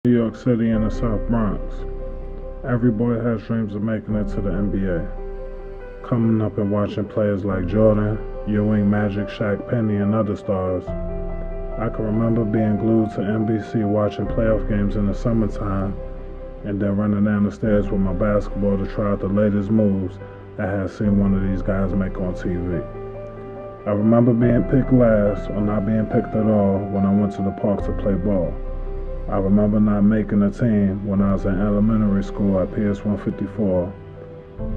New York City and the South Bronx. Every boy has dreams of making it to the NBA. Coming up and watching players like Jordan, Ewing, Magic, Shaq, Penny, and other stars. I can remember being glued to NBC watching playoff games in the summertime and then running down the stairs with my basketball to try out the latest moves I had seen one of these guys make on TV. I remember being picked last or not being picked at all when I went to the park to play ball. I remember not making the team when I was in elementary school at PS 154.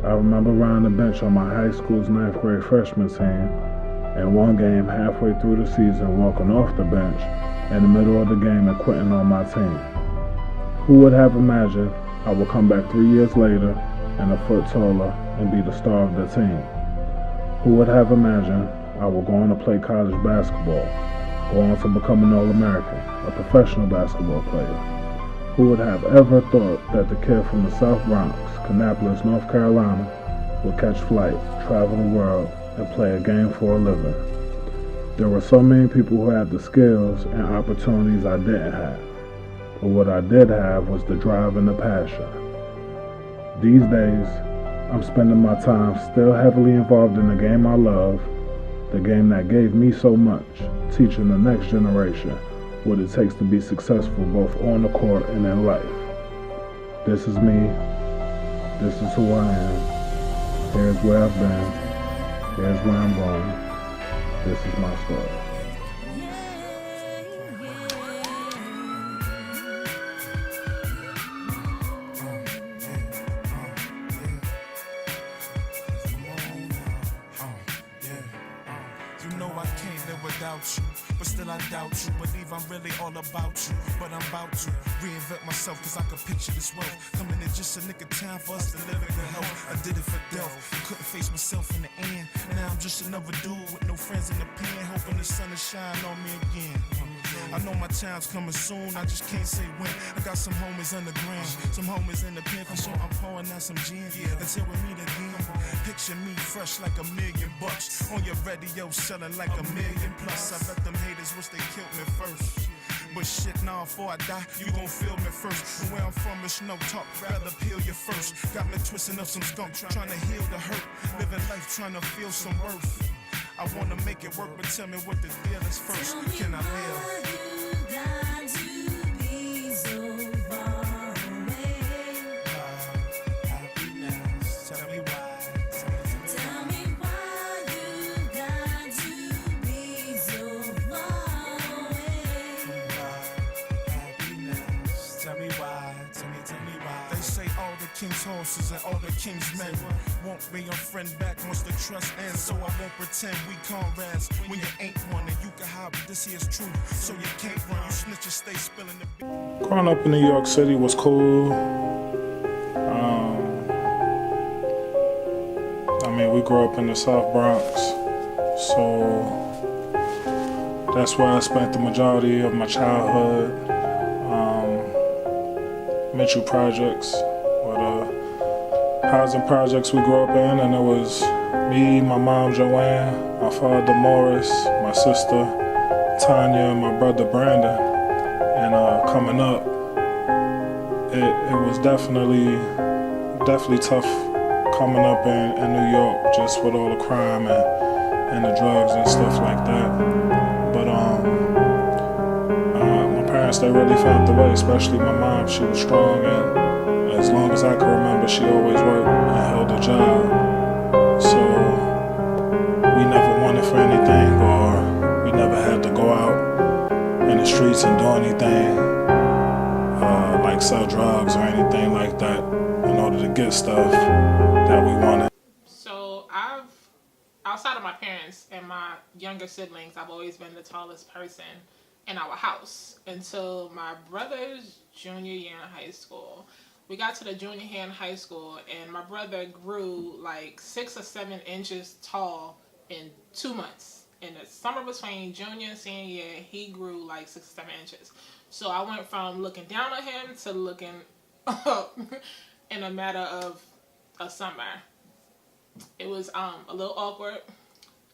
I remember riding the bench on my high school's 9th grade freshman team, and one game halfway through the season walking off the bench in the middle of the game and quitting on my team. Who would have imagined I would come back 3 years later and a foot taller and be the star of the team? Who would have imagined I would go on to play college basketball, go on to become an All-American, a professional basketball player? Who would have ever thought that the kid from the South Bronx, Kannapolis, North Carolina, would catch flight, travel the world, and play a game for a living? There were so many people who had the skills and opportunities I didn't have, but what I did have was the drive and the passion. These days, I'm spending my time still heavily involved in the game I love, the game that gave me so much, teaching the next generation what it takes to be successful both on the court and in life. This is me. This is who I am. Here's where I've been. Here's where I'm going. This is my story. You know I can't live without you, but still I doubt you. Believe I'm really all about you, but I'm about to reinvent myself, cause I could picture this wealth coming in just a nick of time for us to live in good health. I did it for Delph, couldn't face myself in the end. Now I'm just another dude with no friends in the pen, hoping the sun will shine on me again. I know my time's coming soon, I just can't say when. I got some homies underground, some homies in the pen, for sure I'm pouring out some gin. Until we meet again, picture me fresh like $1,000,000 on your radio, selling like 1,000,000 plus. I bet them haters wish they killed me first. But shit, nah, before I die, you gon' feel me first. And where I'm from, it's no talk, rather peel you first. Got me twisting up some skunk, trying to heal the hurt. Living life, trying to feel some worth. I wanna make it work, but tell me what the deal is first. Can I live? King's horses and all the king's men won't bring a friend back once the trust ends. So I won't pretend we comrades when you ain't one, and you can hide, but this here's true. So you can't run, you snitches stay spilling the beat. Growing up in New York City was cool. We grew up in the South Bronx, so that's where I spent the majority of my childhood. Mitchell Projects were the housing projects we grew up in, and it was me, my mom Joanne, my father Morris, my sister Tanya, and my brother Brandon. And coming up, it was definitely tough coming up in New York, just with all the crime and the drugs and stuff like that. But my parents, they really found the way, especially my mom. She was strong, and as long as I can remember, she always worked and held a job. So we never wanted for anything, or we never had to go out in the streets and do anything like sell drugs or anything like that in order to get stuff that we wanted. So outside of my parents and my younger siblings, I've always been the tallest person in our house until my brother's junior year in high school. We got to the junior year in high school, and my brother grew like 6 or 7 inches tall in 2 months. In the summer between junior and senior year, he grew like 6 or 7 inches. So I went from looking down on him to looking up in a matter of a summer. It was a little awkward.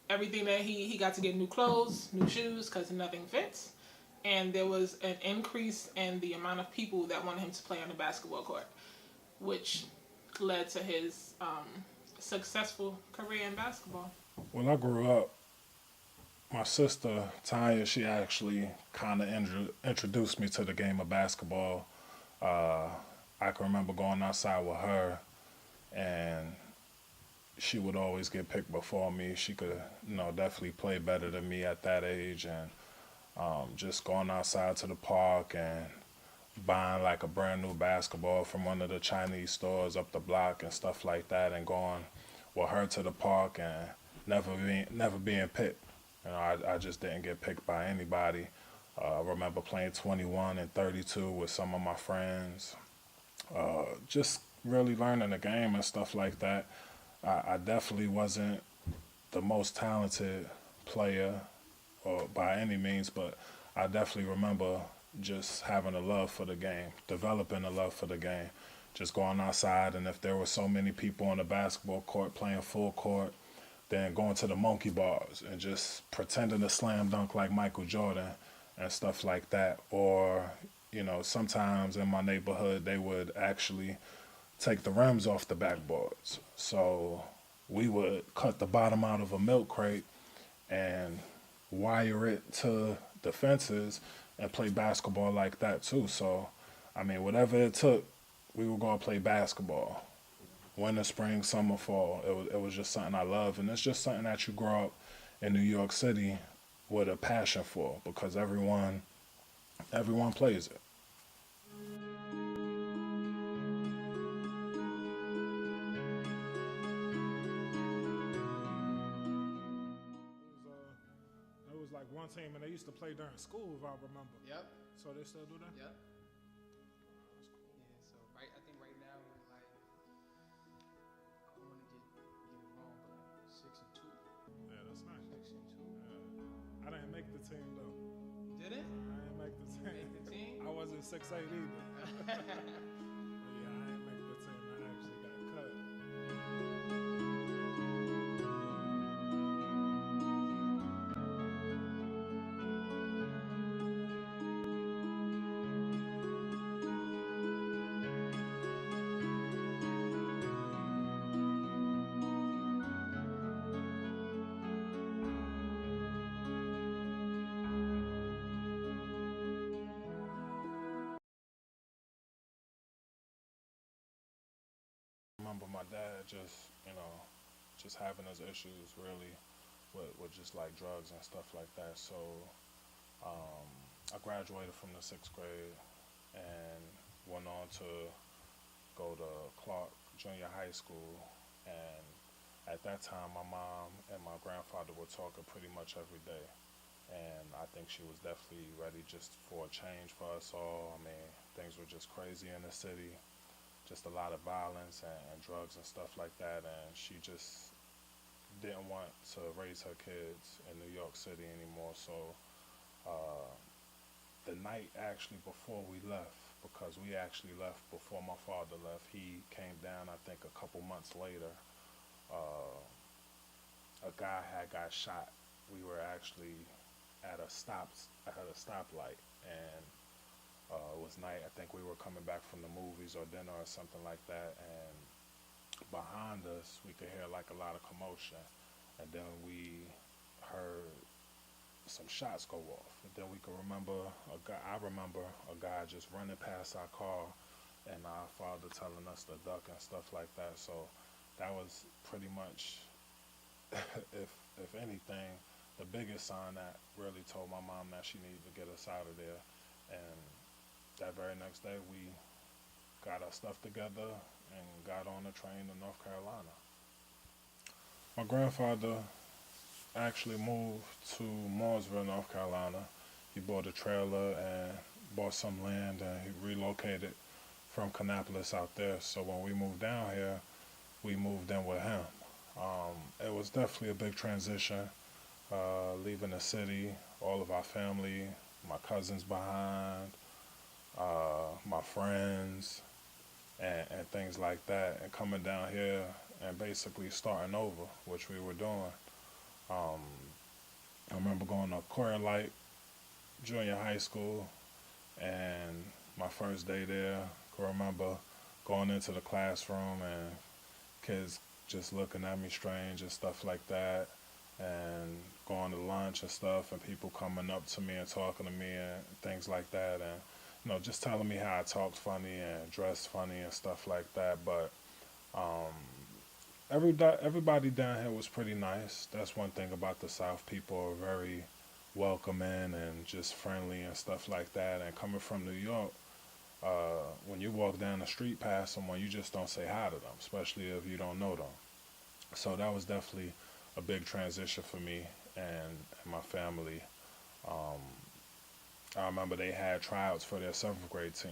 Everything that he got to get new clothes, new shoes, because nothing fits. and there was an increase in the amount of people that wanted him to play on the basketball court, which led to his successful career in basketball. When I grew up, my sister Tanya, she actually kind of introduced me to the game of basketball. Uh, I can remember going outside with her, and she would always get picked before me. She could, definitely play better than me at that age, and just going outside to the park and buying like a brand new basketball from one of the Chinese stores up the block and stuff like that, and going with her to the park and never being picked. I just didn't get picked by anybody. I remember playing 21 and 32 with some of my friends. Just really learning the game and stuff like that. I definitely wasn't the most talented player or by any means, but I definitely remember just having a love for the game, developing a love for the game, just going outside. And if there were so many people on the basketball court playing full court, then going to the monkey bars and just pretending to slam dunk like Michael Jordan and stuff like that. Or, sometimes in my neighborhood, they would actually take the rims off the backboards. So we would cut the bottom out of a milk crate and wire it to the fences and play basketball like that too. So, whatever it took, we would go and play basketball. Winter, spring, summer, fall. It was just something I love, and it's just something that you grow up in New York City with a passion for, because everyone plays it. It was like one team, and they used to play during school, if I remember. Yep. So they still do that? Yep. That's cool. Yeah. So I think right now we're like, I don't want to get it wrong, but like 6-2. Yeah, that's nice. 6-2. Yeah. I didn't make the team though. Did it? I didn't make the team. Make the team? I wasn't 6'8" either. But yeah, I didn't make the team. I actually got cut. I remember my dad just having his issues really with just like drugs and stuff like that. So um, I graduated from the sixth grade and went on to go to Clark Junior High School. And at that time, my mom and my grandfather were talking pretty much every day. And I think she was definitely ready just for a change for us all. Things were just crazy in the city, just a lot of violence and drugs and stuff like that. And she just didn't want to raise her kids in New York City anymore. So uh, the night actually before we left, because we actually left before my father left, he came down, I think a couple months later. Uh, a guy had got shot. We were actually at a stoplight, and it was night. I think we were coming back from the movies or dinner or something like that, and behind us we could hear like a lot of commotion, and then we heard some shots go off, and then we could remember a guy. I remember a guy just running past our car, and our father telling us to duck and stuff like that. So that was pretty much, if anything, the biggest sign that really told my mom that she needed to get us out of there. And that very next day, we got our stuff together and got on a train to North Carolina. My grandfather actually moved to Mooresville, North Carolina. He bought a trailer and bought some land, and he relocated from Kannapolis out there. So when we moved down here, we moved in with him. It was definitely a big transition, leaving the city, all of our family, my cousins behind, my friends, and things like that, and coming down here and basically starting over, which we were doing. I remember going to Coeur Light, junior high school, and my first day there, I can remember going into the classroom and kids just looking at me strange and stuff like that, and going to lunch and stuff, and people coming up to me and talking to me and things like that, and just telling me how I talked funny and dressed funny and stuff like that. But um, everybody down here was pretty nice. That's one thing about the South. People are very welcoming and just friendly and stuff like that. And coming from New York, when you walk down the street past someone, you just don't say hi to them, especially if you don't know them. So that was definitely a big transition for me and my family. Um, I remember they had tryouts for their seventh grade team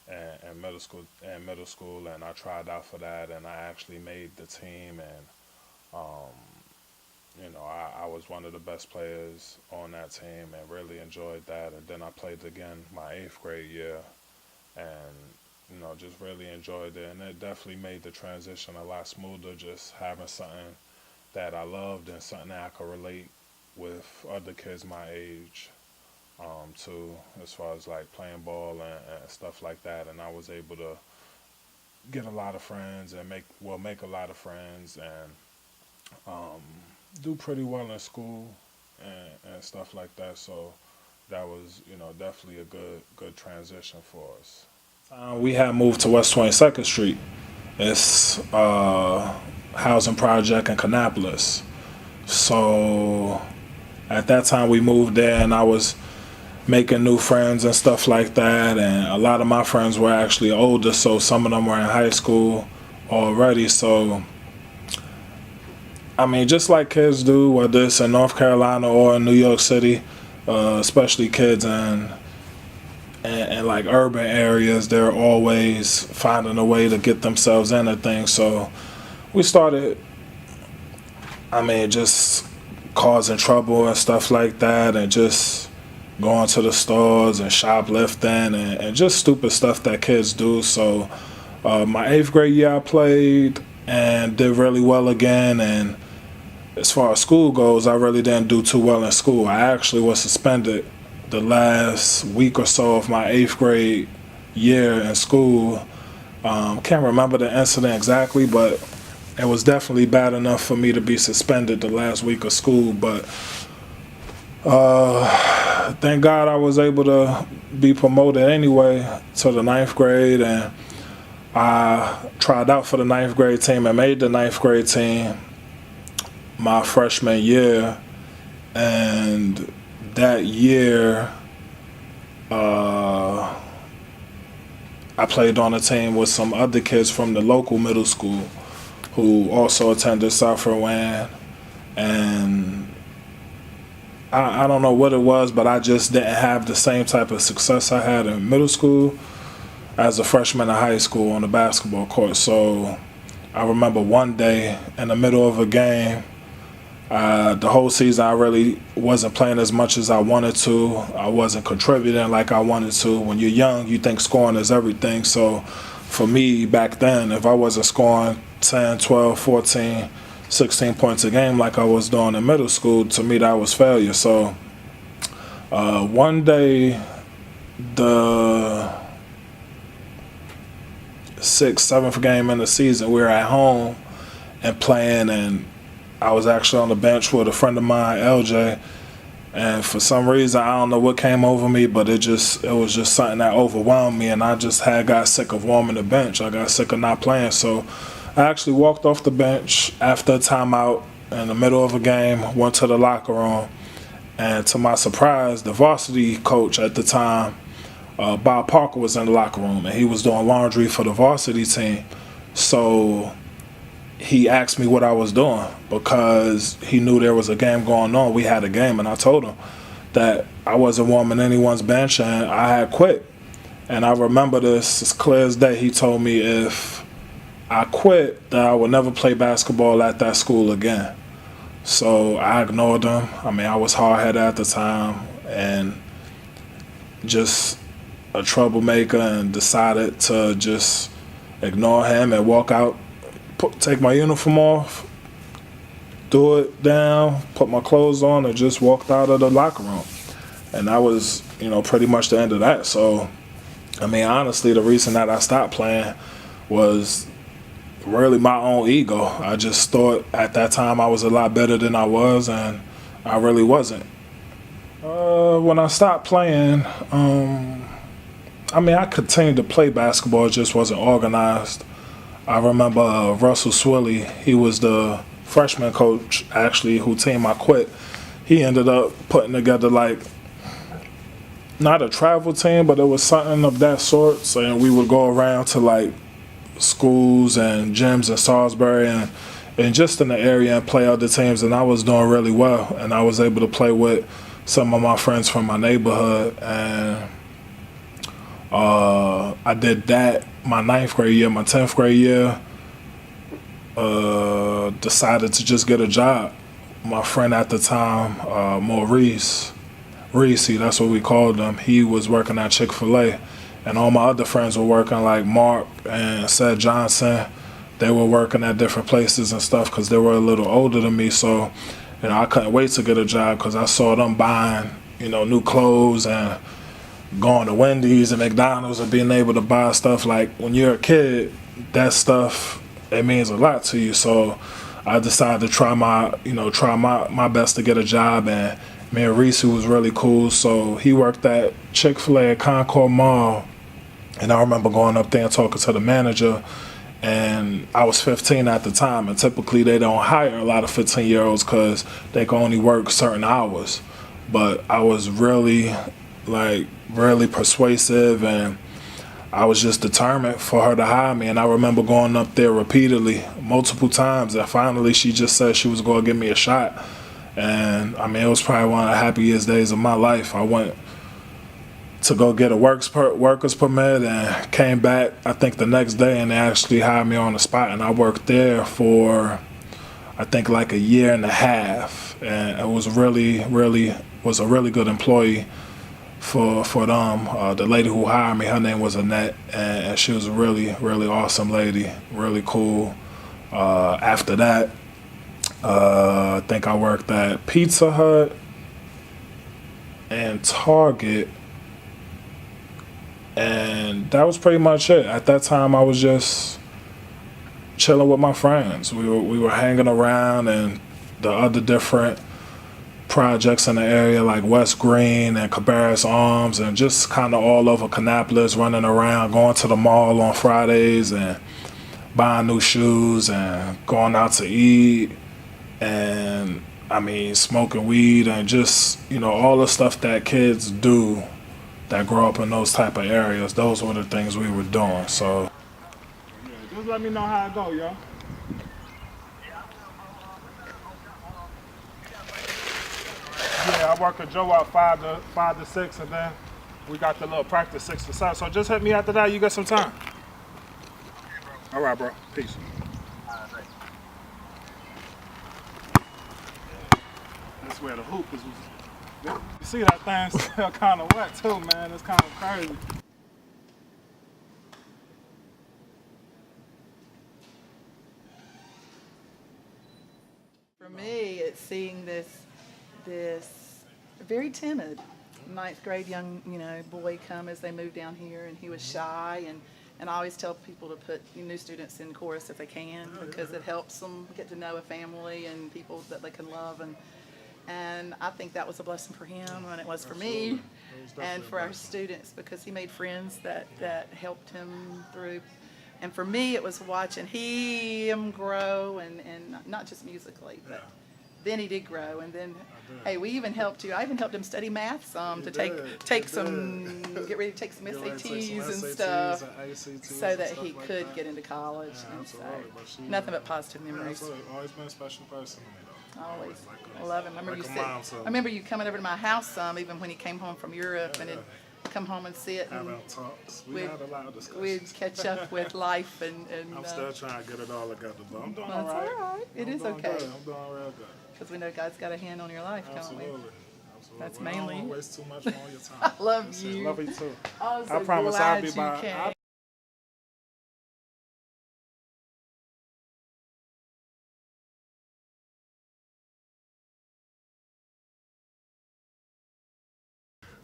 and middle school, and I tried out for that, and I actually made the team, and I was one of the best players on that team, and really enjoyed that. And then I played again my eighth grade year, and just really enjoyed it, and it definitely made the transition a lot smoother, just having something that I loved and something that I could relate with other kids my age, too, as far as like playing ball and stuff like that. And I was able to get a lot of friends and make a lot of friends, and do pretty well in school and stuff like that. So that was, definitely a good transition for us. We had moved to West 22nd Street. It's a housing project in Kannapolis. So at that time we moved there, and I was making new friends and stuff like that. And a lot of my friends were actually older, so some of them were in high school already. So, I mean, just like kids do, whether it's in North Carolina or in New York City, especially kids in like urban areas, they're always finding a way to get themselves into things. So we started, just causing trouble and stuff like that, and just going to the stores and shoplifting and just stupid stuff that kids do. So my eighth grade year I played and did really well again. And as far as school goes, I really didn't do too well in school. I actually was suspended the last week or so of my eighth grade year in school. Can't remember the incident exactly, but it was definitely bad enough for me to be suspended the last week of school. But thank God I was able to be promoted anyway to the ninth grade, and I tried out for the ninth grade team and made the ninth grade team my freshman year. And that year, I played on a team with some other kids from the local middle school who also attended South Rowan. And I don't know what it was, but I just didn't have the same type of success I had in middle school as a freshman in high school on the basketball court. So I remember one day in the middle of a game, the whole season I really wasn't playing as much as I wanted to. I wasn't contributing like I wanted to. When you're young, you think scoring is everything. So for me back then, if I wasn't scoring 10, 12, 14, 16 points a game like I was doing in middle school, to me that was failure. So one day, the 6th, 7th game in the season, we were at home and playing, and I was actually on the bench with a friend of mine, LJ, and for some reason, I don't know what came over me, but it was just something that overwhelmed me, and I just got sick of warming the bench. I got sick of not playing, so I actually walked off the bench after a timeout in the middle of a game, went to the locker room, and to my surprise, the varsity coach at the time, Bob Parker, was in the locker room, and he was doing laundry for the varsity team. So he asked me what I was doing because he knew there was a game going on. We had a game, and I told him that I wasn't warming anyone's bench and I had quit. And I remember this as clear as day. He told me if I quit, that I would never play basketball at that school again. So I ignored him. I was hard-headed at the time and just a troublemaker, and decided to just ignore him and walk out, take my uniform off, do it down, put my clothes on, and just walked out of the locker room. And that was, pretty much the end of that. So, I mean, honestly, the reason that I stopped playing was really my own ego. I just thought at that time I was a lot better than I was, and I really wasn't. When I stopped playing, I continued to play basketball, it just wasn't organized. I remember Russell Swilly, he was the freshman coach, actually, who team I quit. He ended up putting together, like, not a travel team, but it was something of that sort. So, and we would go around to, like, schools and gyms in Salisbury and just in the area and play other teams. And I was doing really well. And I was able to play with some of my friends from my neighborhood. And I did that my 9th grade year. My 10th grade year, decided to just get a job. My friend at the time, Maurice, Reese, that's what we called him, he was working at Chick-fil-A. And all my other friends were working, like Mark and Seth Johnson. They were working at different places and stuff because they were a little older than me. So, I couldn't wait to get a job because I saw them buying, new clothes and going to Wendy's and McDonald's and being able to buy stuff. Like, when you're a kid, that stuff, it means a lot to you. So I decided to try my best to get a job. And me and Reese, who was really cool, so he worked at Chick-fil-A at Concord Mall. And I remember going up there and talking to the manager, and I was 15 at the time, and typically they don't hire a lot of 15-year-olds because they can only work certain hours. But I was really persuasive, and I was just determined for her to hire me. And I remember going up there repeatedly, multiple times, and finally she just said she was going to give me a shot. And, it was probably one of the happiest days of my life. I went to go get a worker's permit and came back, I think, the next day, and they actually hired me on the spot. And I worked there for, I think, like a year and a half. And it was was a really good employee for them. The lady who hired me, her name was Annette, and she was a really, really awesome lady, really cool. After that, I think I worked at Pizza Hut and Target, and that was pretty much it. At that time, I was just chilling with my friends. We were hanging around and the other different projects in the area, like West Green and Cabarrus Arms, and just kind of all over Kannapolis, running around, going to the mall on Fridays and buying new shoes and going out to eat. And smoking weed and just, all the stuff that kids do that grow up in those type of areas. Those were the things we were doing. So, yeah, just let me know how it go, y'all. Yeah, I work with Joe out 5 to 6, and then we got the little practice 6 to 7. So just hit me after that. You got some time. All right, bro. Peace. That's where the hoop is. You see that thing still kind of wet too, man. It's kind of crazy. For me, it's seeing this very timid 9th grade young boy come as they moved down here, and he was shy, and I always tell people to put new students in chorus if they can, because it helps them get to know a family and people that they can love, and I think that was a blessing for him, and it was for me, and for our students, because he made friends that helped him through. And for me, it was watching him grow, and not just musically, but then he did grow, and then, hey, we even helped you. I even helped him study math some to get ready to take some SATs and stuff, so that he could get into college. And so, nothing but positive memories. Always been a special person to me, though. Always. I love him. I remember you coming over to my house some, even when he came home from Europe, and come home and sit and talks. We had a lot of discussions. We'd catch up with life and I'm still trying to get it all together, but I'm doing that's all right. All right. It is okay. Good. I'm doing real good. Because we know God's got a hand on your life, don't we? Absolutely. That's Well, mainly. I don't waste too much more of your time. I love you. Love you too. I'm so I promise glad I'll be you by. came.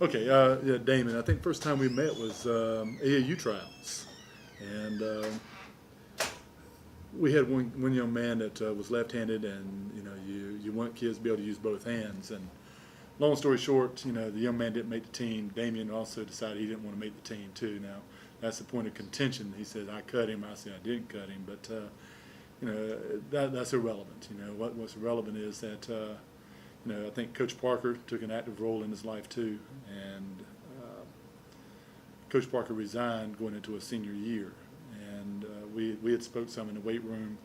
Okay, yeah, Damon. I think first time we met was AAU tryouts, and we had one young man that was left-handed, and you want kids to be able to use both hands. And long story short, the young man didn't make the team. Damien also decided he didn't want to make the team too. Now that's the point of contention. He said I cut him. I said I didn't cut him, but that's irrelevant. What's relevant is that. I think Coach Parker took an active role in his life too, and Coach Parker resigned going into a senior year, and we had spoke some in the weight room,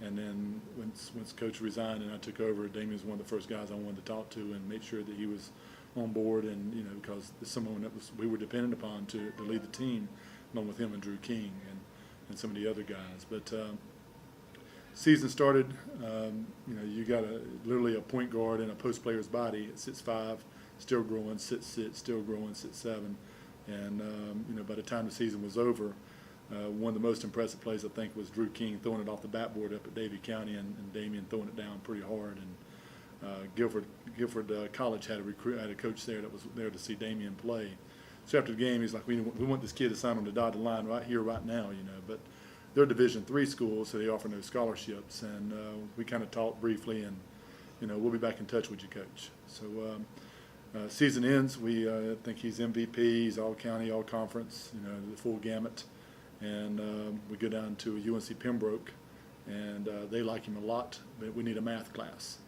and then once Coach resigned and I took over, Damien was one of the first guys I wanted to talk to and make sure that he was on board, and because there's someone that we were dependent upon to lead the team, along with him and Drew King and some of the other guys, but. Season started, you got literally a point guard in a post player's body at 6'5", still growing, 6'6", still growing, 6'7", and by the time the season was over, one of the most impressive plays I think was Drew King throwing it off the backboard up at Davie County, and Damien throwing it down pretty hard, and Guilford College had a coach there that was there to see Damien play. So after the game, he's like, we want this kid to sign on the dotted line right here, right now, but. They're Division III schools, so they offer no scholarships, and we kind of talked briefly, and we'll be back in touch with you, Coach. So season ends, we think he's MVP, he's all county, all conference, the full gamut, and we go down to UNC Pembroke, and they like him a lot, but we need a math class,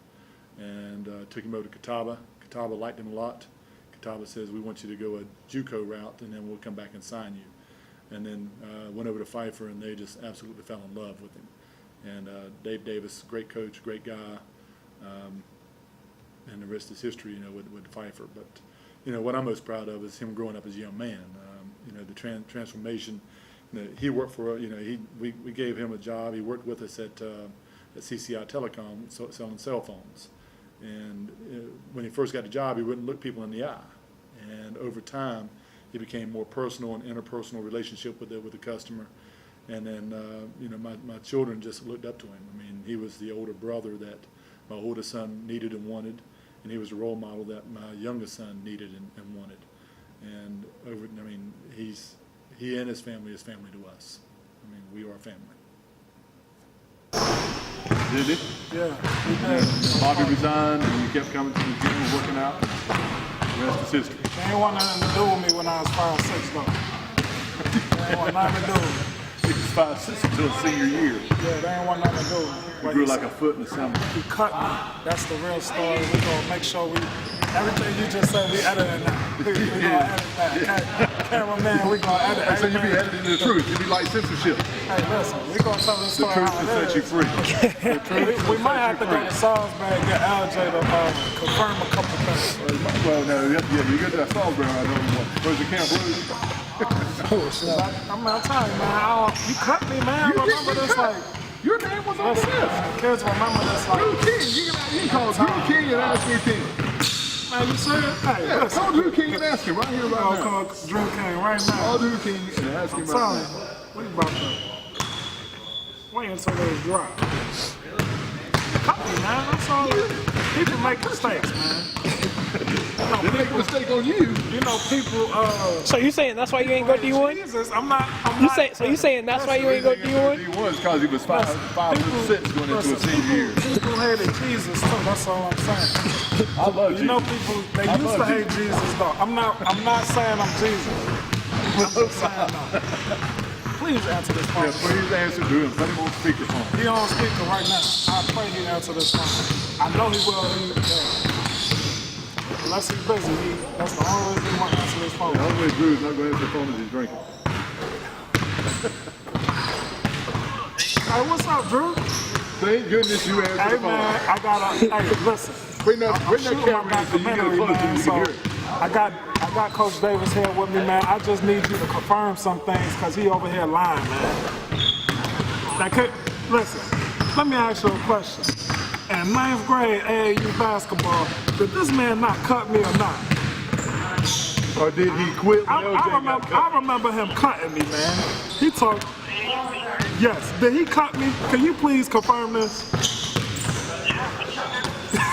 and took him over to Catawba. Catawba liked him a lot. Catawba says we want you to go a JUCO route, and then we'll come back and sign you. And then went over to Pfeiffer, and they just absolutely fell in love with him. And Dave Davis, great coach, great guy, and the rest is history, with Pfeiffer. But, what I'm most proud of is him growing up as a young man. The transformation. He worked for, we gave him a job. He worked with us at CCI Telecom, selling cell phones. And when he first got the job, he wouldn't look people in the eye. And over time, it became more personal and interpersonal relationship with the customer, and then my children just looked up to him. I mean, he was the older brother that my oldest son needed and wanted, and he was the role model that my youngest son needed and wanted. And he and his family is family to us. I mean, we are family. Did it? Yeah. Bobby resigned, and you kept coming to the gym, working out. The rest is history. They ain't want nothing to do with me when I was 5'6", though. They ain't want nothing to do with me. He was 5'6" until his senior year. Yeah, they ain't want nothing to do with me. He grew like a foot in the summer. He cut me. That's the real story. We're going to make sure everything you just said, we editing that. We're going to edit that. Cameraman, we're going to edit that. So you be editing the truth. You be like censorship. Hey, listen, we're going to tell this story. The truth will set you free. we might have to go to Salisbury and get LJ to confirm a couple things. Well, no, you get that Salisbury, I don't know. Where's the Camp Blues? I'm telling you, man, you cut me, man. I remember this like. Your name was on the list. Kids remember this like. Drew King. You can call Drew King and ask me King. Man, you serious? Hey, yeah, call Drew King and ask him right here, right now. Call Drew King right now. Call Drew King and ask him right now. What you about to? Wait until they drop. Cut me, man. That's all. People make mistakes, man. They make a mistake on you. People. So you saying that's why you ain't go D1? Jesus, I'm not. So you saying that's why you ain't go D1? D1 because he was 5'6" going into a senior year. People hated Jesus too. That's all I'm saying. I love Jesus. People they used to hate Jesus though. I'm not saying I'm Jesus. I'm just saying no. Please answer this phone. Yeah, please answer to him. Put him on speakerphone. He on speaker right now. I pray he answer this phone. I know he will. Unless he's busy, that's the only reason he won't answer this phone. The only way Drew's not going to answer the phone is he's drinking. Hey, what's up, Drew? Thank goodness you answered the phone. Hey, man, I gotta. Hey, listen. Bring that camera in so you get it closer and you can hear it. I got Coach Davis here with me, man. I just need you to confirm some things because he over here lying, man. Listen, let me ask you a question. In 9th grade AAU basketball, did this man not cut me or not? Or did he quit when LJ got cut? I remember him cutting me, man. He talked. Yes, did he cut me? Can you please confirm this?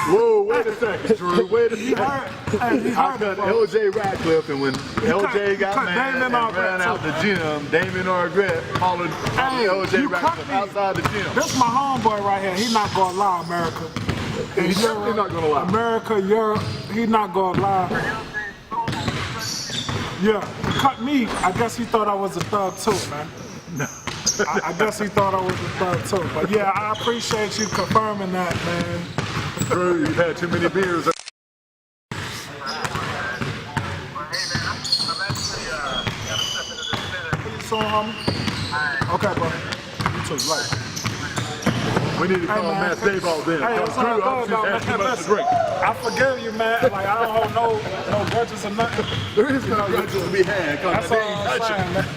Whoa, wait a second, Drew. Wait a second. I cut LJ Radcliffe, and when LJ got mad and ran out the gym, Damien Argrett hollered LJ Radcliffe outside the gym. This my homeboy right here. He not gonna lie, America. He's definitely not gonna lie. America, Europe, he not gonna lie. Yeah, cut me. I guess he thought I was a thug too, man. I guess he thought I was a thug too. But yeah, I appreciate you confirming that, man. Drew, you've had too many beers. So, okay, bro. You too, right. We need to call Matt Dayball then. Hey, Drew, I'm just had too much to drink. I forgive you, man. Like, I don't hold no grudges or nothing. There is no grudges to be had. That's all I'm saying, man.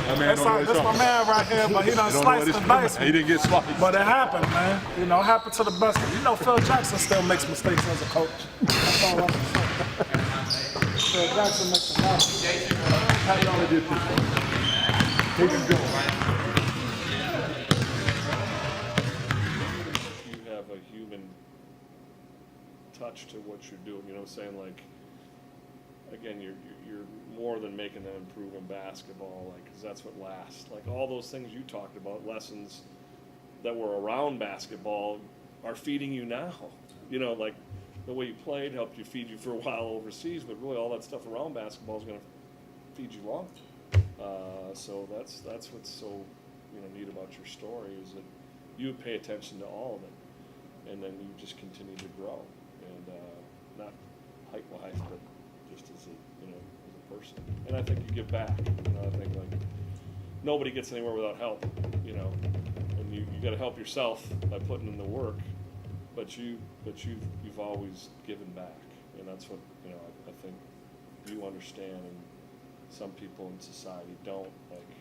That's my man right here, but he done sliced the dice. He didn't get sliced. But it happened, man. You know, it happened to the best. You know, Phil Jackson still makes mistakes as a coach. That's all I'm saying. Phil Jackson makes a lot. How y'all did this? Keep it going. You have a human touch to what you're doing. You know what I'm saying? Like, again, you're more than making them improve in basketball, like, because that's what lasts. Like, all those things you talked about, lessons that were around basketball, are feeding you now. You know, like, the way you played helped you feed you for a while overseas, but really all that stuff around basketball is going to feed you long. So that's what's so, you know, neat about your story, is that you pay attention to all of it, and then you just continue to grow, and not height-wise, but just as a, you know, as a person. And I think you give back. You know, I think, like, nobody gets anywhere without help. You know, and you got to help yourself by putting in the work, but you've always given back, and that's what, you know, I think you understand, and some people in society don't. Like,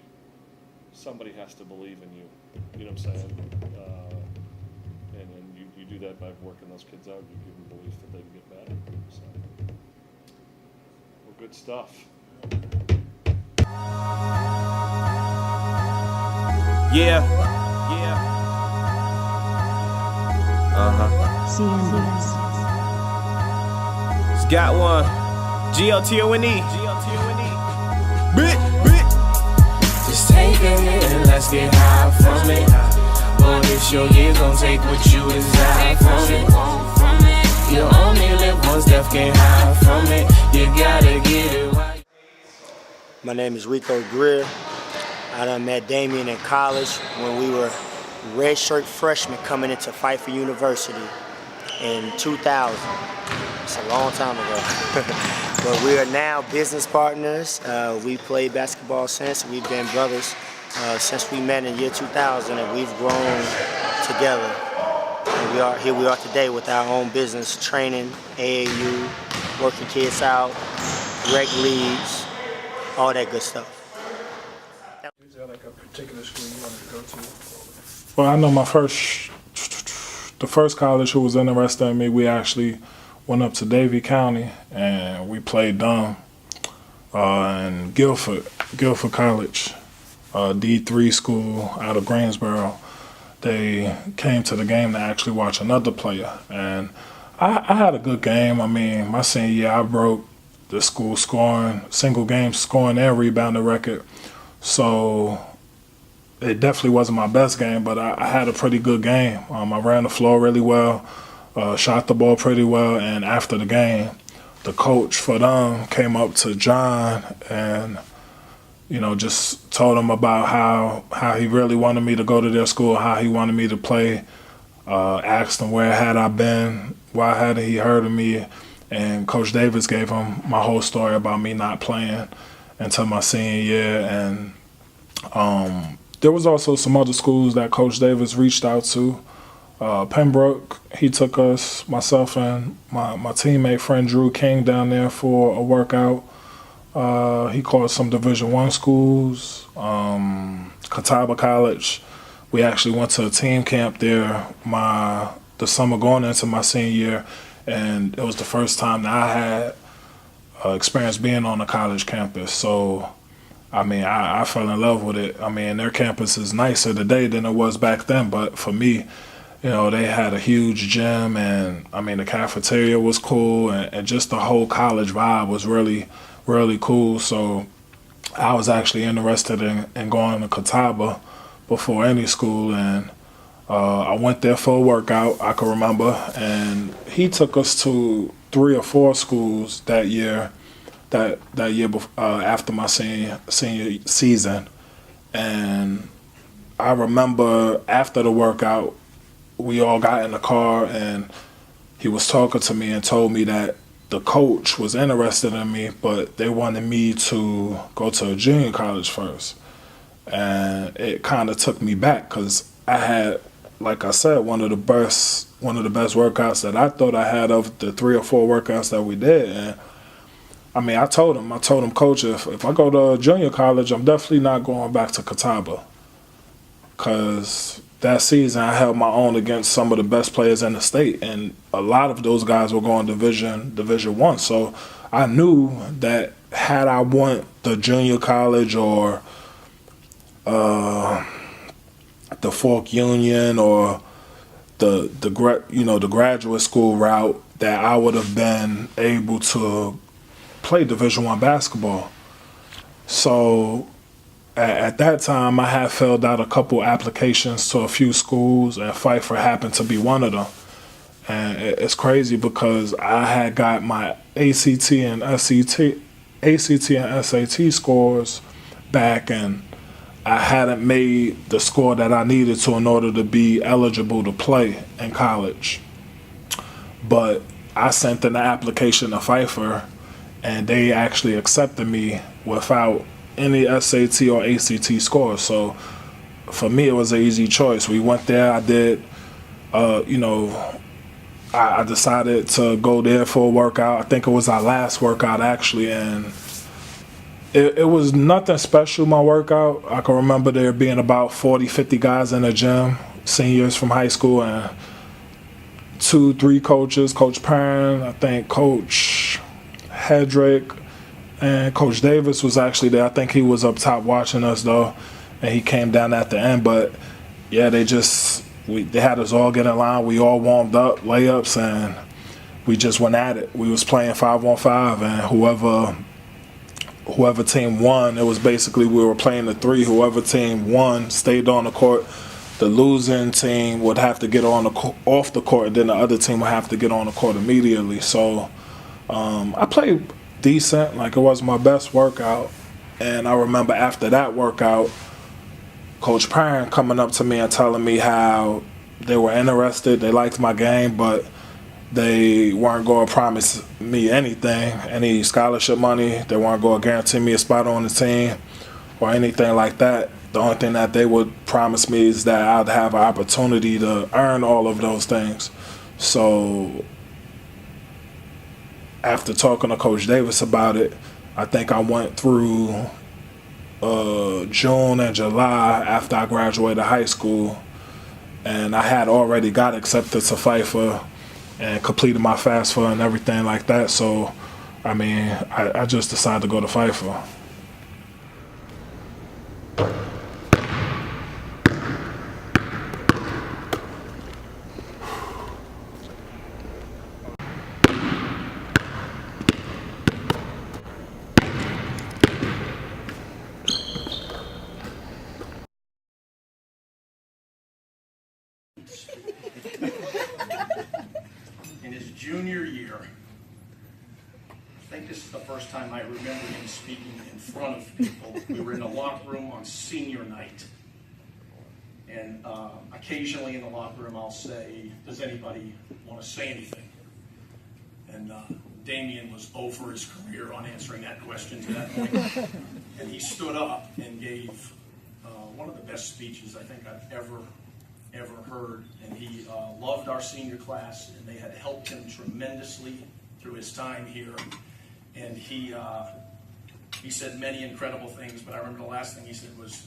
somebody has to believe in you. You know what I'm saying? And you do that by working those kids out. You give them belief that they can get better. So, well, good stuff. Yeah. CNBS. It's got one. GLTONE. Bitch. Just take it and let's get high from it. Boy, this your year, gon' take what you desire from it. You only live once, death can't hide from it. You gotta get it right. My name is Rico Greer. I done met Damien in college when we were redshirt freshmen coming into Pfeiffer University in 2000. It's a long time ago. But we are now business partners. We played basketball since. We've been brothers since we met in year 2000, and we've grown together. And here we are today with our own business, training, AAU, working kids out, rec leagues, all that good stuff. Is there like a particular school you wanted to go to? Well, I know the first college who was interested in me, we actually went up to Davie County and we played dumb in Guilford College, D3 school out of Greensboro. They came to the game to actually watch another player, and I had a good game. I mean, my senior year, I broke the school single game scoring and rebounding record. So it definitely wasn't my best game, but I had a pretty good game. I ran the floor really well, shot the ball pretty well, and after the game, the coach for them came up to John and, you know, just told him about how he really wanted me to go to their school, how he wanted me to play, asked him where had I been, why hadn't he heard of me, and Coach Davis gave him my whole story about me not playing until my senior year. And there was also some other schools that Coach Davis reached out to. Pembroke, he took us, myself and my teammate friend Drew King, down there for a workout. He called some Division I schools, Catawba College. We actually went to a team camp there the summer going into my senior year, and it was the first time that I had experience being on a college campus. So, I mean, I fell in love with it. I mean, their campus is nicer today than it was back then, but for me, You know, they had a huge gym, and I mean, the cafeteria was cool, and just the whole college vibe was really, really cool. So I was actually interested in going to Catawba before any school, and I went there for a workout, I can remember, and he took us to 3 or 4 schools that year, after my senior season. And I remember after the workout, we all got in the car, and he was talking to me and told me that the coach was interested in me, but they wanted me to go to a junior college first. And it kind of took me back because I had, like I said, one of the best workouts that I thought I had of the 3 or 4 workouts that we did. And I mean, I told him, Coach, if I go to junior college, I'm definitely not going back to Catawba. Because that season, I held my own against some of the best players in the state, and a lot of those guys were going Division I. So I knew that had I went the junior college or the Fork Union or the graduate school route, that I would have been able to play Division I basketball. So at that time, I had filled out a couple applications to a few schools, and Pfeiffer happened to be one of them. And it's crazy because I had got my ACT and SAT scores back, and I hadn't made the score that I needed to in order to be eligible to play in college. But I sent in the application to Pfeiffer, and they actually accepted me without any SAT or ACT scores. So for me, it was an easy choice. We went there. I did, I decided to go there for a workout. I think it was our last workout, actually, and it was nothing special, my workout. I can remember there being about 40, 50 guys in the gym, seniors from high school, and 2-3 coaches, Coach Perrin, I think Coach Hedrick, and Coach Davis was actually there. I think he was up top watching us, though, and he came down at the end. But, yeah, they had us all get in line. We all warmed up, layups, and we just went at it. We was playing 5-on-5, and whoever team won, it was basically we were playing the 3. Whoever team won stayed on the court. The losing team would have to get off the court, and then the other team would have to get on the court immediately. So I played decent, like it was my best workout. And I remember after that workout, Coach Perrin coming up to me and telling me how they were interested, they liked my game, but they weren't going to promise me anything, any scholarship money. They weren't going to guarantee me a spot on the team or anything like that. The only thing that they would promise me is that I'd have an opportunity to earn all of those things. So after talking to Coach Davis about it, I think I went through June and July after I graduated high school, and I had already got accepted to Pfeiffer and completed my FAFSA and everything like that. So, I mean, I just decided to go to Pfeiffer. In his junior year, I think this is the first time I remember him speaking in front of people. We were in the locker room on senior night. And occasionally in the locker room I'll say, does anybody want to say anything? And Damian was over his career on answering that question to that point. And he stood up and gave one of the best speeches I think I've ever heard, and he loved our senior class, and they had helped him tremendously through his time here. And he said many incredible things, but I remember the last thing he said was,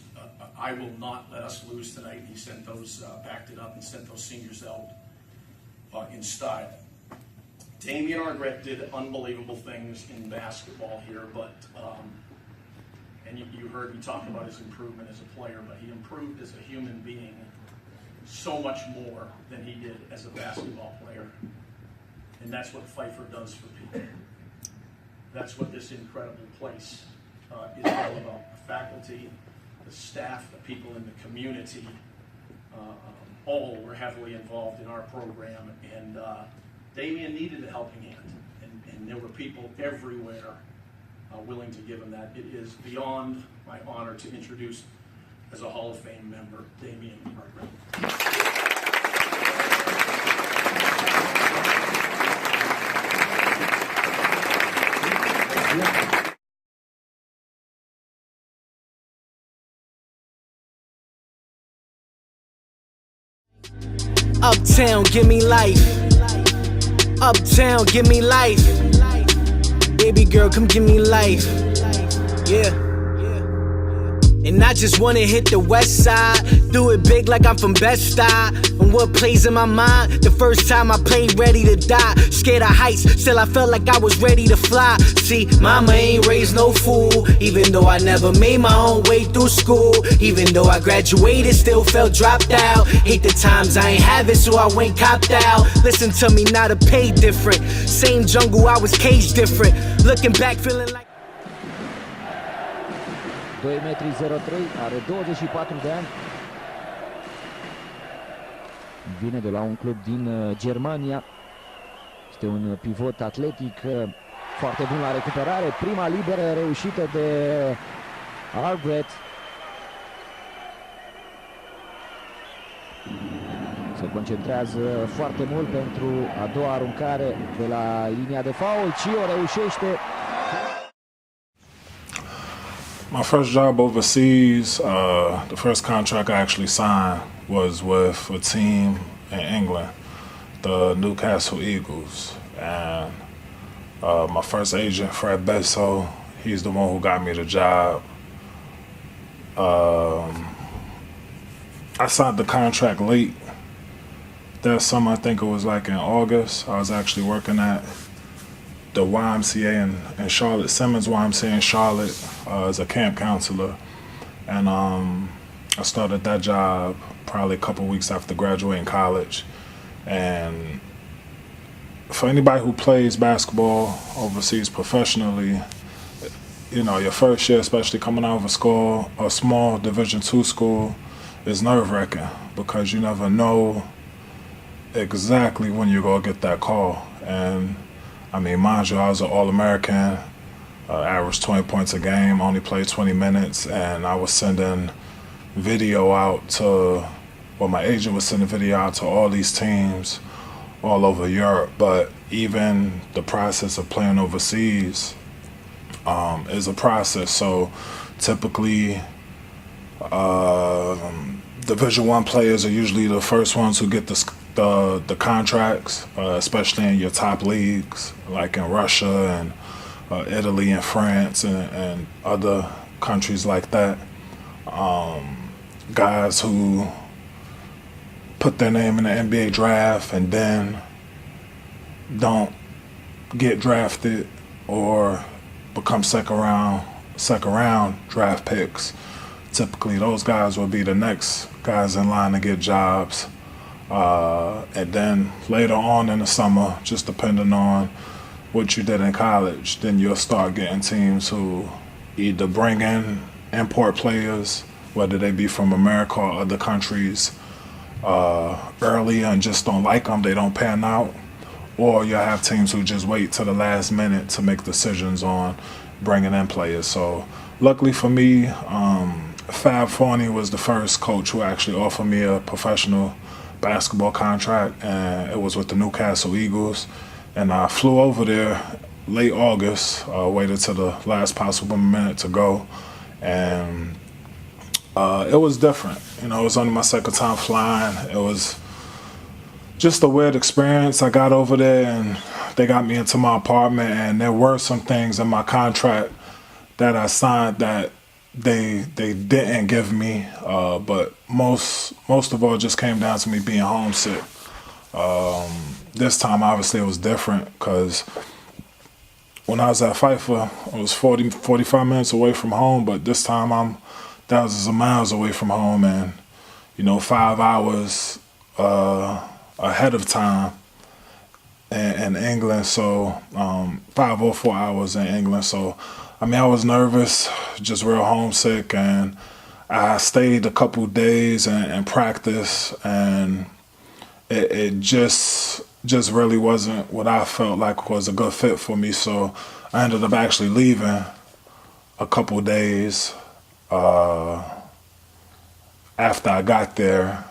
I will not let us lose tonight. And he sent those, backed it up and sent those seniors out in style. Damian Argrett did unbelievable things in basketball here, but and you heard me talk about his improvement as a player, but he improved as a human being so much more than he did as a basketball player. And that's what Pfeiffer does for people. That's what this incredible place is all about. The faculty, the staff, the people in the community, all were heavily involved in our program. And Damian needed a helping hand. And there were people everywhere willing to give him that. It is beyond my honor to introduce, as a Hall of Fame member, Damian Margaret. Uptown, give me life. Uptown, give me life. Baby girl, come give me life. Yeah. And I just wanna hit the west side, do it big like I'm from Bed-Stuy. And what plays in my mind, the first time I played Ready to Die. Scared of heights, still I felt like I was ready to fly. See, mama ain't raised no fool, even though I never made my own way through school. Even though I graduated, still felt dropped out. Hate the times I ain't have it, so I went copped out. Listen to me, now the pay different. Same jungle, I was caged different. Looking back, feeling like 2 metri 03, are 24 de ani. Vine de la un club din Germania. Este un pivot atletic, foarte bun la recuperare. Prima liberă reușită de Albrecht. Se concentrează foarte mult pentru a doua aruncare de la linia de faul. Cio reușește. My first job overseas, the first contract I actually signed was with a team in England, the Newcastle Eagles. And my first agent, Fred Besso, he's the one who got me the job. I signed the contract late. That summer, I think it was like in August, I was actually working at the YMCA in Charlotte, Simmons YMCA in Charlotte, as a camp counselor. And I started that job probably a couple weeks after graduating college. And for anybody who plays basketball overseas professionally, you know, your first year, especially coming out of a small Division II school, is nerve-wracking because you never know exactly when you're going to get that call. And I mean, mind you, I was an All-American, averaged 20 points a game, only played 20 minutes, and I was sending video out to, well, my agent was sending video out to all these teams all over Europe. But even the process of playing overseas is a process. So typically, Division I players are usually the first ones who get the contracts, especially in your top leagues, like in Russia and Italy and France and other countries like that. Guys who put their name in the NBA draft and then don't get drafted or become second round draft picks. Typically, those guys will be the next guys in line to get jobs. And then later on in the summer, just depending on what you did in college, then you'll start getting teams who either bring in import players, whether they be from America or other countries, early and just don't like them, they don't pan out, or you'll have teams who just wait till the last minute to make decisions on bringing in players. So luckily for me, Fab Forney was the first coach who actually offered me a professional basketball contract, and it was with the Newcastle Eagles. And I flew over there late August, waited till the last possible minute to go, and it was different. You know, it was only my second time flying. It was just a weird experience. I got over there and they got me into my apartment, and there were some things in my contract that I signed that they didn't give me, but most of all just came down to me being homesick. This time obviously it was different because when I was at Pfeiffer, I was 45 minutes away from home, but this time I'm thousands of miles away from home, and 5 hours ahead of time in England. So 5 or 4 hours in England. So I was nervous, just real homesick, and I stayed a couple days and practiced, and it just really wasn't what I felt like was a good fit for me. So I ended up actually leaving a couple days after I got there,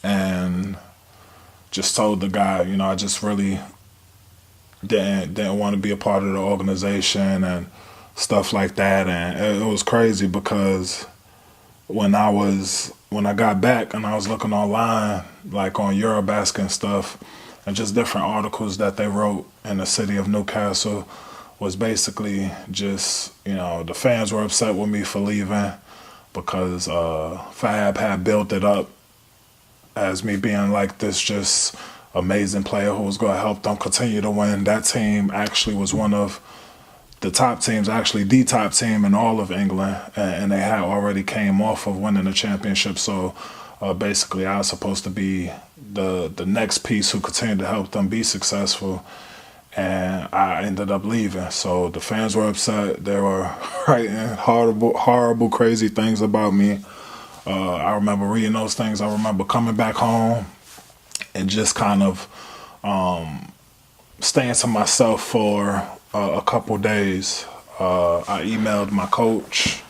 and just told the guy, I just really didn't want to be a part of the organization and stuff like that. And it was crazy because when I got back and I was looking online, like on Eurobasket and stuff, and just different articles that they wrote in the city of Newcastle, was basically just, the fans were upset with me for leaving because Fab had built it up as me being like this just amazing player who was going to help them continue to win. That team actually was one of the top teams, actually the top team in all of England, and they had already came off of winning the championship. So basically I was supposed to be the next piece who continued to help them be successful, and I ended up leaving. So the fans were upset. They were writing horrible, crazy things about me. I remember reading those things. I remember coming back home and just kind of staying to myself for a couple days. I emailed my coach,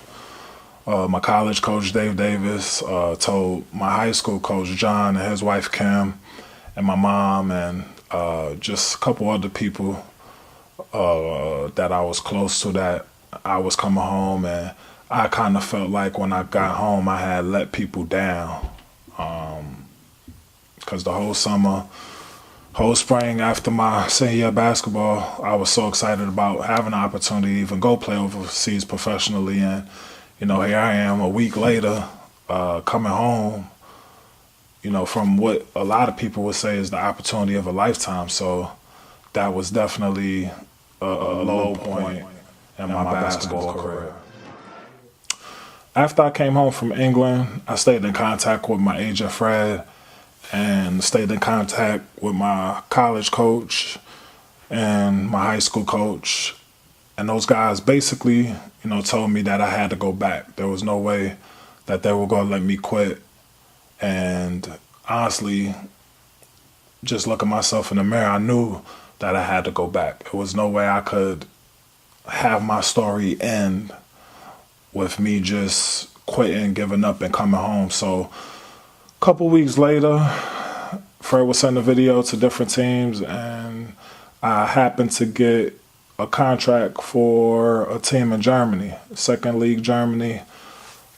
my college coach, Dave Davis, told my high school coach, John, and his wife, Kim, and my mom, and just a couple other people that I was close to, that I was coming home. And I kind of felt like when I got home, I had let people down. Because the whole summer, whole spring after my senior year of basketball, I was so excited about having the opportunity to even go play overseas professionally. And, here I am a week later, coming home, from what a lot of people would say is the opportunity of a lifetime. So that was definitely a low point in my basketball career. After I came home from England, I stayed in contact with my agent, Fred, and stayed in contact with my college coach and my high school coach. And those guys basically, told me that I had to go back. There was no way that they were going to let me quit. And honestly, just looking myself in the mirror, I knew that I had to go back. There was no way I could have my story end with me just quitting, giving up, and coming home. So a couple weeks later, Fred was sending a video to different teams, and I happened to get a contract for a team in Germany, second league Germany,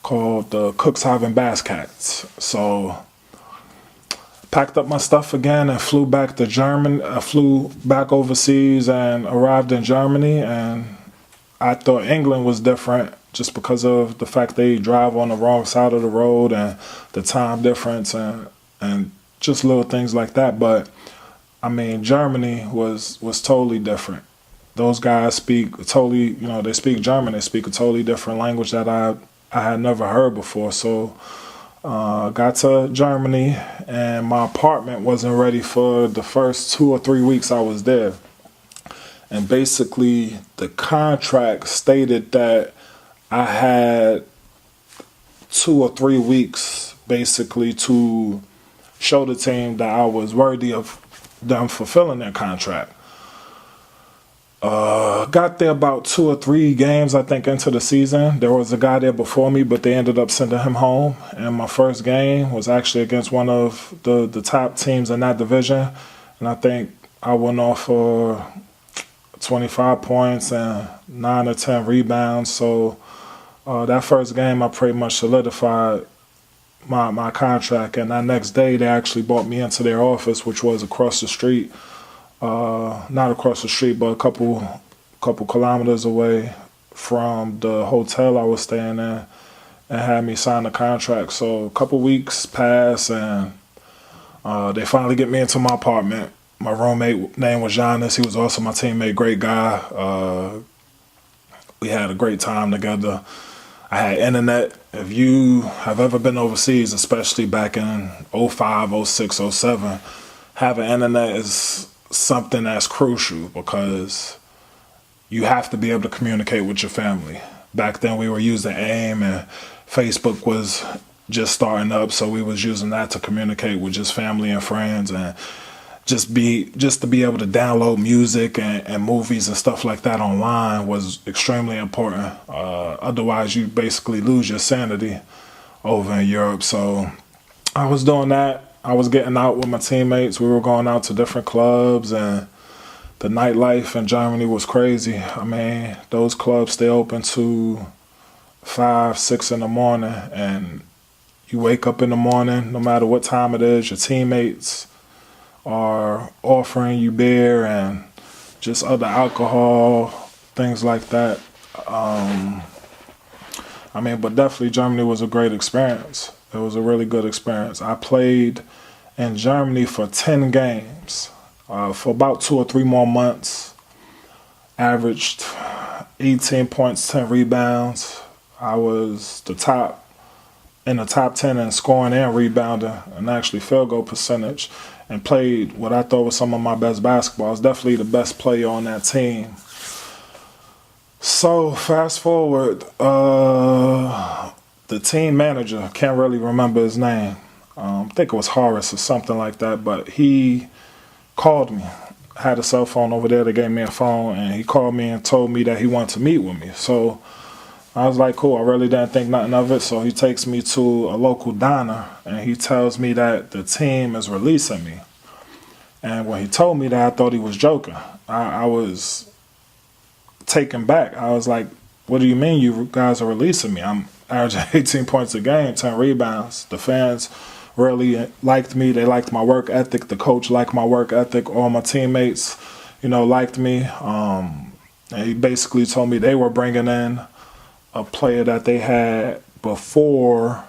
called the Cuxhaven Basscats. So packed up my stuff again and flew back to Germany. I flew back overseas and arrived in Germany, and I thought England was different just because of the fact they drive on the wrong side of the road and the time difference and just little things like that. But Germany was totally different. Those guys speak totally, they speak German. They speak a totally different language that I had never heard before. So got to Germany, and my apartment wasn't ready for the first 2 or 3 weeks I was there. And basically the contract stated that I had 2 or 3 weeks basically to show the team that I was worthy of them fulfilling their contract. Got there about 2 or 3 games, I think, into the season. There was a guy there before me, but they ended up sending him home. And my first game was actually against one of the top teams in that division. And I think I went off for 25 points and 9 or 10 rebounds. So that first game, I pretty much solidified my contract. And that next day, they actually brought me into their office, which was across the street. Not across the street, but a couple kilometers away from the hotel I was staying in, and had me sign the contract. So a couple weeks passed, and they finally get me into my apartment. My roommate name was Giannis. He was also my teammate, great guy. We had a great time together. I had internet. If you have ever been overseas, especially back in 05, 06, 07, having internet is something that's crucial because you have to be able to communicate with your family. Back then we were using AIM and Facebook was just starting up, so we was using that to communicate with just family and friends and just to be able to download music and movies and stuff like that online was extremely important. Otherwise you basically lose your sanity over in Europe. So I was doing that. I was getting out with my teammates. We were going out to different clubs, and the nightlife in Germany was crazy. I mean, those clubs stay open to 5, 6 in the morning, and you wake up in the morning, no matter what time it is, your teammates are offering you beer and just other alcohol, things like that. But definitely Germany was a great experience. It was a really good experience. I played in Germany for 10 games. For about 2 or 3 more months, averaged 18 points, 10 rebounds. I was in the top 10 in scoring and rebounding, and actually field goal percentage, and played what I thought was some of my best basketball. I was definitely the best player on that team. So fast forward, the team manager, can't really remember his name. I think it was Horace or something like that, but he called me. I had a cell phone over there. They gave me a phone, and he called me and told me that he wanted to meet with me. So I was like, cool. I really didn't think nothing of it. So he takes me to a local diner, and he tells me that the team is releasing me. And when he told me that, I thought he was joking. I was taken back. I was like, what do you mean you guys are releasing me? I'm averaging 18 points a game, 10 rebounds. The fans really liked me. They liked my work ethic. The coach liked my work ethic. All my teammates, liked me. And he basically told me they were bringing in a player that they had before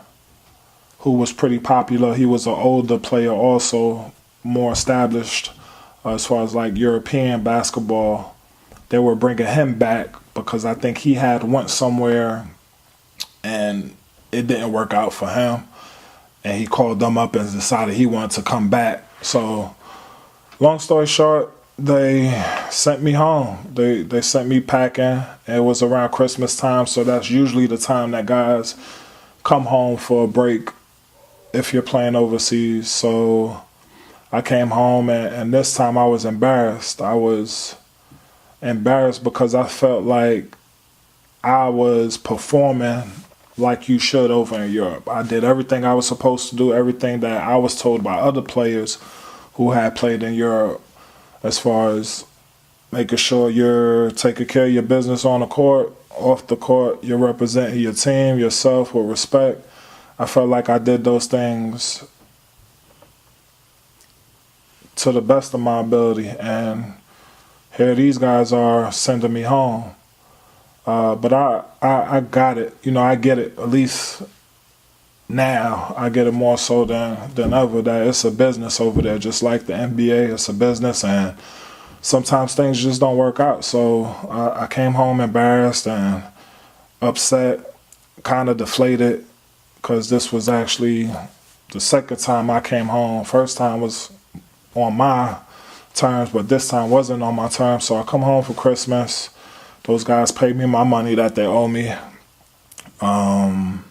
who was pretty popular. He was an older player also, more established as far as like European basketball. They were bringing him back because I think he had went somewhere and it didn't work out for him. And he called them up and decided he wanted to come back. So long story short, they sent me home. They sent me packing. It was around Christmas time, so that's usually the time that guys come home for a break if you're playing overseas. So I came home, and this time I was embarrassed. I was embarrassed because I felt like I was performing like you should over in Europe. I did everything I was supposed to do, everything that I was told by other players who had played in Europe, as far as making sure you're taking care of your business on the court, off the court, you're representing your team, yourself with respect. I felt like I did those things to the best of my ability, and here these guys are sending me home. But I got it. I get it. At least now I get it more so than ever, that it's a business over there. Just like the NBA, it's a business, and sometimes things just don't work out. So I came home embarrassed and upset, kind of deflated, because this was actually the second time I came home. First time was on my terms, but this time wasn't on my terms. So I come home for Christmas. Those guys paid me my money that they owe me. And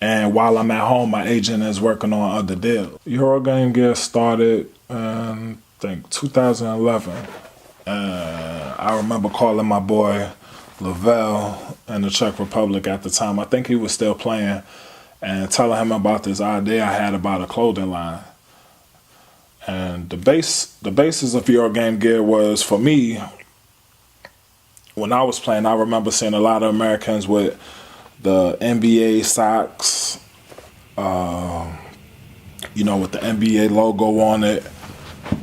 while I'm at home, my agent is working on other deals. Eurogame Gear started in, I think, 2011. I remember calling my boy Lavelle in the Czech Republic at the time. I think he was still playing, and telling him about this idea I had about a clothing line. And the basis of Eurogame Gear was, for me, when I was playing, I remember seeing a lot of Americans with the NBA socks, with the NBA logo on it,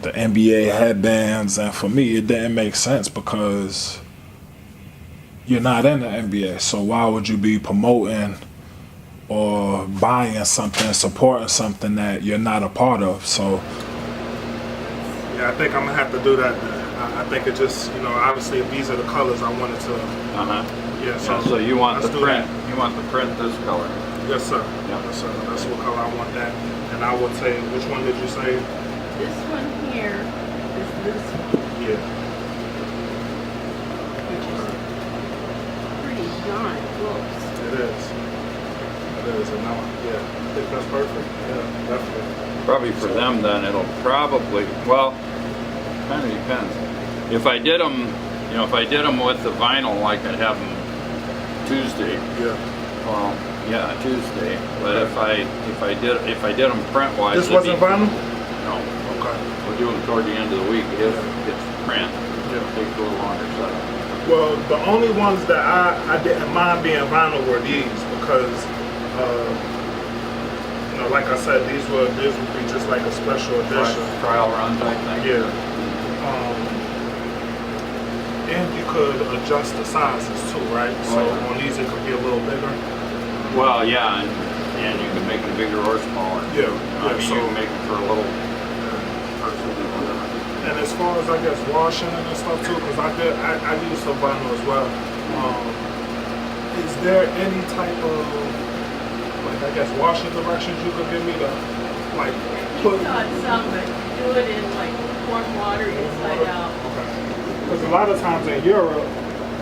the NBA headbands, and for me, it didn't make sense because you're not in the NBA, so why would you be promoting or buying something, supporting something that you're not a part of? So yeah, I think I'm gonna have to do that. I think it just, obviously if these are the colors I wanted to Yeah, So you want let's the do print. that. You want the print this color. Yes, sir. Yes, sir. That's what color I want that. And I would say, which one did you say? This one here is this one. Yeah. Which is pretty darn close. It is. It is. And now, yeah, I think that's perfect. Yeah, definitely. Probably for them then it'll probably, well, kind of depends. If I did them, you know, if I did them with the vinyl, like I'd have them Tuesday. Yeah. Well, yeah, Tuesday. But if I did them print wise, This wasn't vinyl? No. Okay. We'll do them toward the end of the week if it's print. It'll take a little longer setup. Well, the only ones that I didn't mind being vinyl were these because, you know, like I said, these would be just like a special edition. Trial run type thing. Yeah. And you could adjust the sizes too, right? So on these it could be a little bigger. Well, yeah, and you can make it bigger or smaller. Yeah. I mean, so, you can make it for a little. And as far as I guess washing and stuff too, because I use some vinyl as well. Is there any type of like I guess washing directions you could give me to like put? You taught some, but do it in like warm water inside out. Because a lot of times in Europe,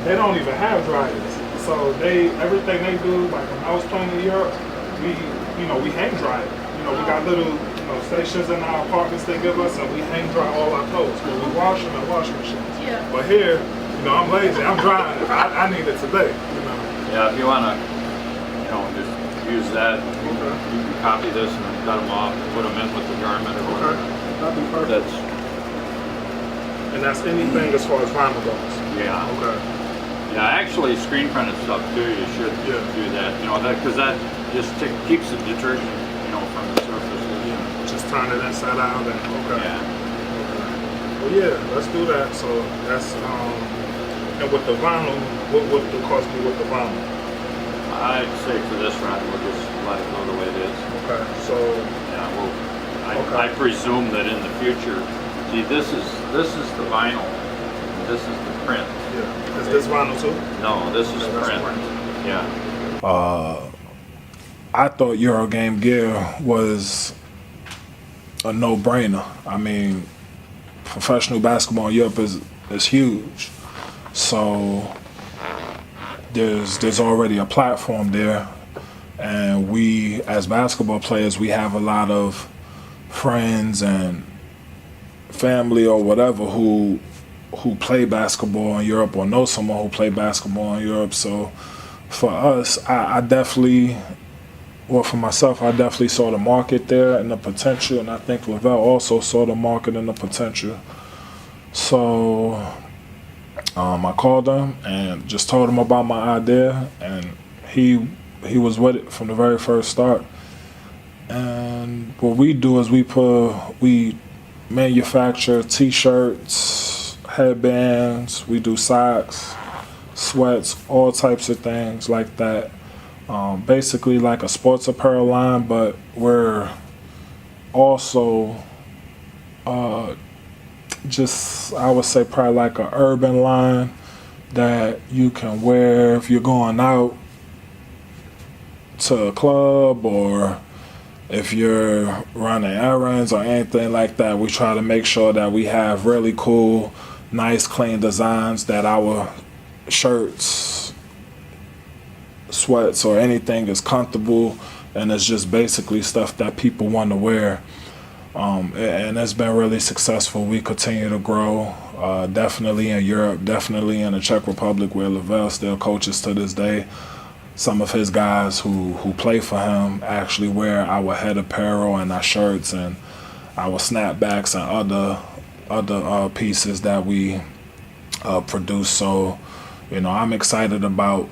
they don't even have dryers. So everything they do, like when I was playing in Europe, we hang dry it. You know, we got little stations in our apartments they give us, and we hang dry all our clothes. But we wash them in washing machines. Yeah. But here, I'm lazy. I'm drying it. I need it today. Yeah, if you want to, just use that. You can copy this and then cut them off, put them in with the garment or whatever. That'd be perfect. And that's anything as far as vinyl goes? Yeah. Okay. Yeah, actually screen printed stuff too, you should do that. Because that just keeps the detergent, from the surfaces. Yeah. Just turn it inside out and okay. Yeah. Okay. Well, yeah, let's do that. So that's, and with the vinyl, what would it cost me with the vinyl? I'd say for this round, we'll just let it go the way it is. Okay, so. Yeah, I presume that in the future, see, this is the vinyl, this is the print. Yeah. Is this vinyl too? No, this is print. Yeah. I thought Eurogame gear was a no-brainer. I mean, professional basketball in Europe is huge. So there's already a platform there, and we as basketball players, we have a lot of friends and family or whatever who play basketball in Europe or know someone who play basketball in Europe. So for us, I definitely, well, for myself, I definitely saw the market there and the potential, and I think Lavelle also saw the market and the potential. So I called him and just told him about my idea, and he was with it from the very first start. And what we do is we manufacture t-shirts, headbands, we do socks, sweats, all types of things like that. Basically like a sports apparel line, but we're also just, I would say probably like an urban line that you can wear if you're going out to a club or if you're running errands or anything like that. We try to make sure that we have really cool, nice, clean designs, that our shirts, sweats, or anything is comfortable, and it's just basically stuff that people want to wear. And it's been really successful. We continue to grow, definitely in Europe, definitely in the Czech Republic, where Lavelle still coaches to this day. Some of his guys who play for him actually wear our head apparel and our shirts and our snapbacks and other pieces that we produce. So, I'm excited about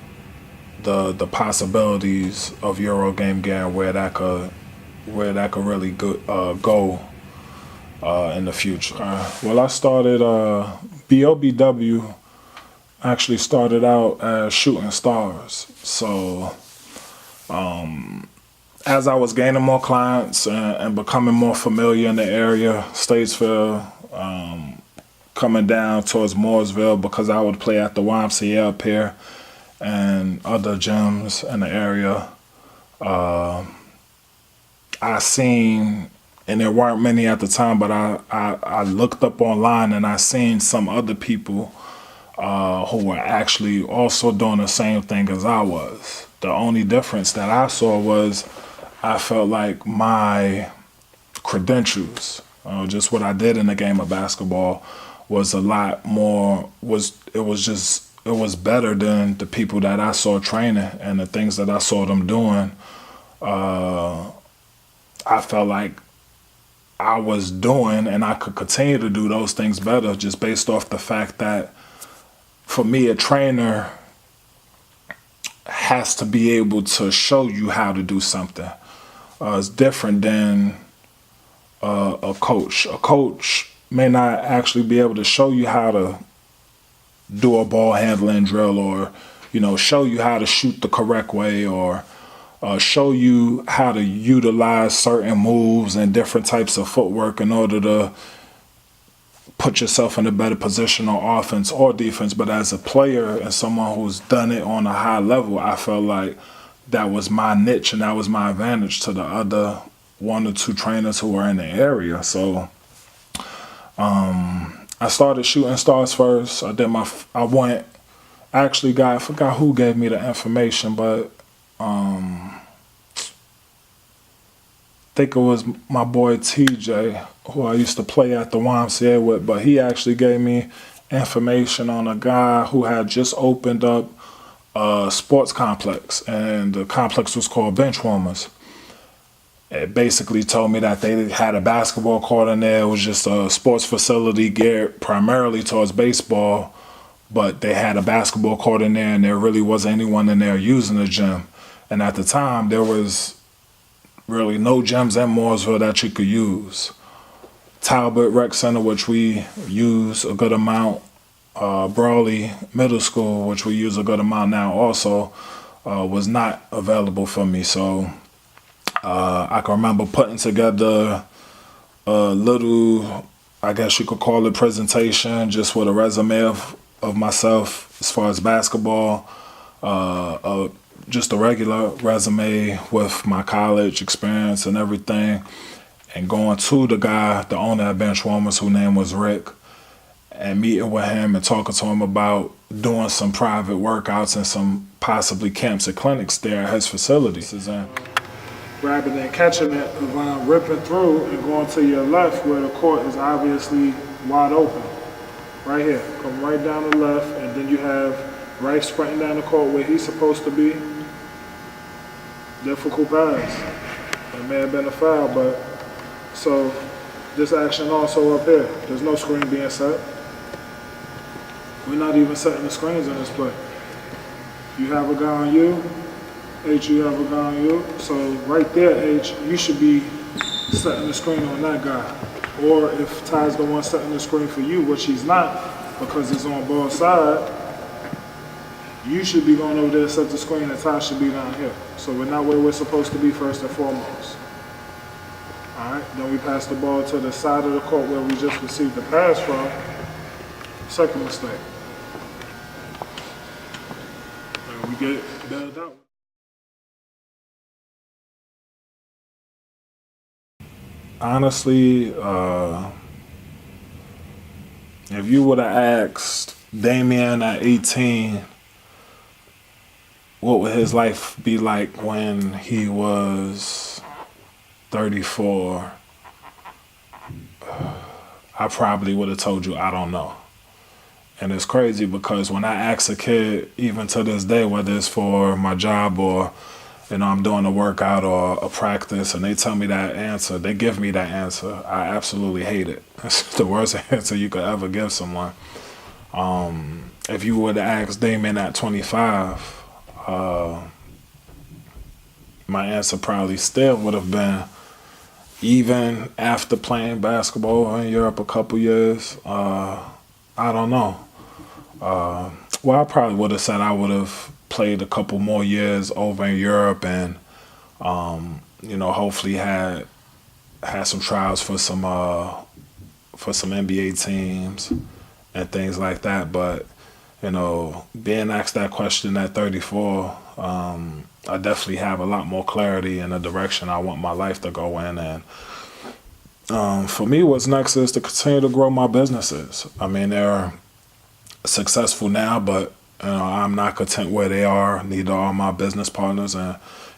the possibilities of Eurogame gear and where that could really go in the future. Well, I started BOBW. Actually started out as Shooting Stars. So as I was gaining more clients and becoming more familiar in the area, Statesville, coming down towards Mooresville, because I would play at the YMCA up here, and other gyms in the area. I seen, and there weren't many at the time, but I looked up online and I seen some other people who were actually also doing the same thing as I was. The only difference that I saw was I felt like my credentials, just what I did in the game of basketball, was a lot more, it was better than the people that I saw training and the things that I saw them doing. I felt like I was doing and I could continue to do those things better just based off the fact that for me, a trainer has to be able to show you how to do something. It's different than a coach. A coach may not actually be able to show you how to do a ball handling drill or, show you how to shoot the correct way or show you how to utilize certain moves and different types of footwork in order to put yourself in a better position on offense or defense. But as a player and someone who's done it on a high level, I felt like that was my niche and that was my advantage to the other 1 or 2 trainers who were in the area. So I started shooting stars first. I forgot who gave me the information, but I think it was my boy TJ, who I used to play at the YMCA with, but he actually gave me information on a guy who had just opened up a sports complex, and the complex was called Benchwarmers. It basically told me that they had a basketball court in there. It was just a sports facility geared primarily towards baseball, but they had a basketball court in there and there really wasn't anyone in there using the gym. And at the time, there was really no gyms in Mooresville that you could use. Talbot Rec Center, which we use a good amount, Brawley Middle School, which we use a good amount now also, was not available for me. So I can remember putting together a little, I guess you could call it presentation, just with a resume of myself as far as basketball, just a regular resume with my college experience and everything, and going to the guy, the owner at Benchwarmers, whose name was Rick, and meeting with him and talking to him about doing some private workouts and some possibly camps and clinics there at his facilities. And grabbing and catching it, ripping through and going to your left where the court is obviously wide open. Right here, come right down the left, and then you have Rice sprinting down the court where he's supposed to be. Difficult pass. It may have been a foul, but so this action also up here. There's no screen being set. We're not even setting the screens in this play. You have a guy on you. H, you have a guy on you. So right there, H, you should be setting the screen on that guy. Or if Ty's the one setting the screen for you, which he's not, because it's on ball side, you should be going over there to set the screen and Ty should be down here. So we're not where we're supposed to be first and foremost. All right, then we pass the ball to the side of the court where we just received the pass from. Second mistake. And we get bailed out. Honestly, if you would have asked Damian at 18, what would his life be like when he was 34, I probably would have told you, I don't know. And it's crazy because when I ask a kid, even to this day, whether it's for my job or I'm doing a workout or a practice, and they tell me that answer, they give me that answer, I absolutely hate it. It's the worst answer you could ever give someone. If you would have asked Damon at 25, my answer probably still would have been, even after playing basketball in Europe a couple years, I don't know. Well, I probably would have said I would have played a couple more years over in Europe and, hopefully had some trials for some NBA teams and things like that. But you know, being asked that question at 34, I definitely have a lot more clarity in the direction I want my life to go in. And for me, what's next is to continue to grow my businesses. I mean, they're successful now, but you know, I'm not content where they are. Neither are my business partners, and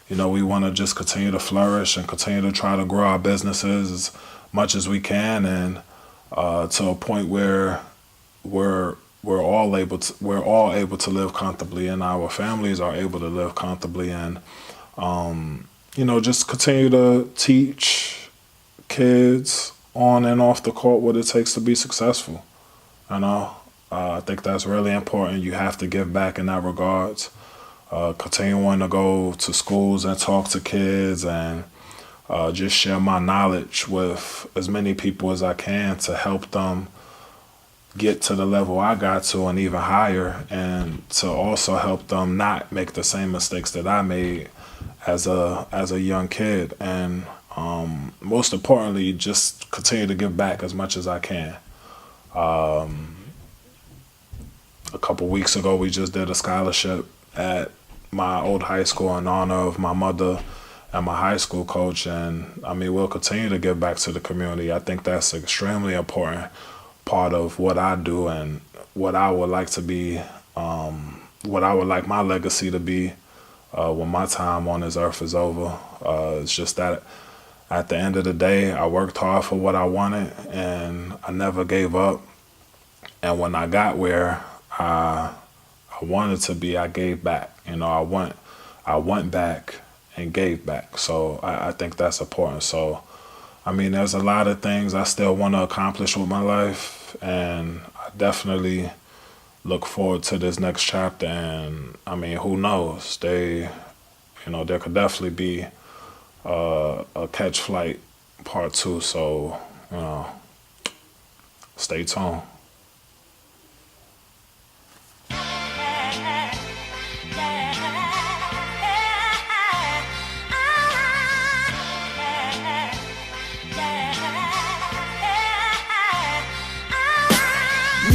you know, we want to just continue to flourish and continue to try to grow our businesses as much as we can, and to a point where we're all able to live comfortably, and our families are able to live comfortably, and you know, just continue to teach kids on and off the court what it takes to be successful. You know, I think that's really important. You have to give back in that regards. Continuing to go to schools and talk to kids and just share my knowledge with as many people as I can to help them get to the level I got to and even higher, and to also help them not make the same mistakes that I made as a young kid. And most importantly, just continue to give back as much as I can. A couple weeks ago, we just did a scholarship at my old high school in honor of my mother and my high school coach. And I mean, we'll continue to give back to the community. I think that's an extremely important part of what I do and what I would like to be, what I would like my legacy to be when my time on this earth is over. It's just that at the end of the day, I worked hard for what I wanted and I never gave up. And when I got where I wanted to be, I gave back. You know, I went back and gave back. So I think that's important. So, I mean, there's a lot of things I still want to accomplish with my life, and I definitely look forward to this next chapter. And I mean, who knows? There could definitely be a Catch Flight Part 2. So, you know, stay tuned.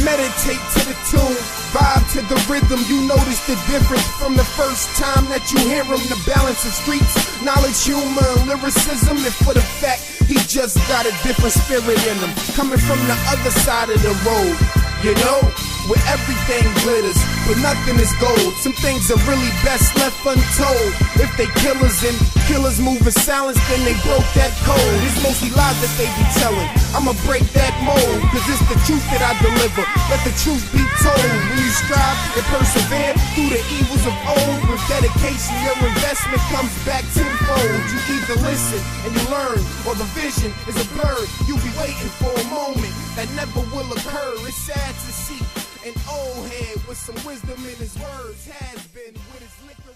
Meditate to the tune, vibe to the rhythm. You notice the difference from the first time that you hear him. The balance of streets, knowledge, humor, and lyricism. And for the fact, he just got a different spirit in him. Coming from the other side of the road, you know, where everything glitters, but nothing is gold. Some things are really best left untold. If they killers and killers move in silence, then they broke that code. It's mostly lies that they be telling. I'ma break that mold, cause it's the truth that I deliver. Let the truth be told. When you strive and persevere through the evils of old, with dedication your investment comes back tenfold. You either listen and you learn, or the vision is a blur. You'll be waiting for a moment that never will occur. It's sad to see an old head with some wisdom in his words has been with his liquor.